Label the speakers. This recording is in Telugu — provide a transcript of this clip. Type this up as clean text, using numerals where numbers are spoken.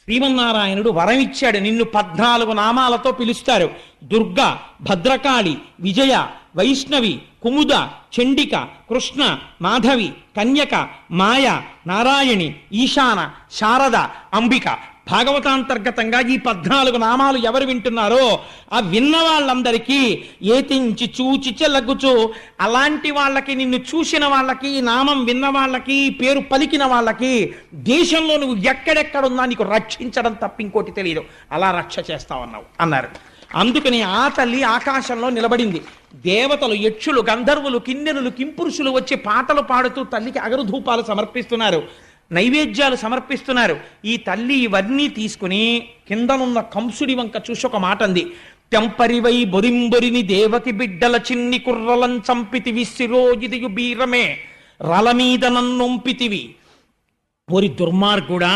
Speaker 1: శ్రీమన్నారాయణుడు వరం ఇచ్చాడు, నిన్ను 14 నామాలతో పిలుస్తారు. దుర్గ, భద్రకాళి, విజయ, వైష్ణవి, కుముద, చండిక, కృష్ణ, మాధవి, కన్యక, మాయ, నారాయణి, ఈశాన, శారద, అంబిక. భాగవతాంతర్గతంగా ఈ 14 నామాలు ఎవరు వింటున్నారో ఆ విన్న వాళ్ళందరికీ ఏతించి చూచి చెలగుచు, అలాంటి వాళ్ళకి, నిన్ను చూసిన వాళ్ళకి, ఈ నామం విన్న వాళ్ళకి, పేరు పలికిన వాళ్ళకి దేశంలో నువ్వు ఎక్కడెక్కడున్నా నీకు రక్షించడం తప్ప ఇంకోటి తెలియదు, అలా రక్ష చేస్తావన్నావు అన్నారు. అందుకని ఆ తల్లి ఆకాశంలో నిలబడింది. దేవతలు, యక్షులు, గంధర్వులు, కిన్నెరులు, కింపురుషులు వచ్చి పాటలు పాడుతూ తల్లికి అగరుధూపాలు సమర్పిస్తున్నారు, నైవేద్యాలు సమర్పిస్తున్నారు. ఈ తల్లి ఇవన్నీ తీసుకుని కిందనున్న కంసుడి వంక చూసి ఒక మాట అంది. తెంపరివై బొరింబొరిని దేవకి బిడ్డల చిన్ని కుర్రలం చంపితివి, శిరోజిదియు బీరమే రల మీద నన్నొంపితివి. ఓరి దుర్మార్గుడా,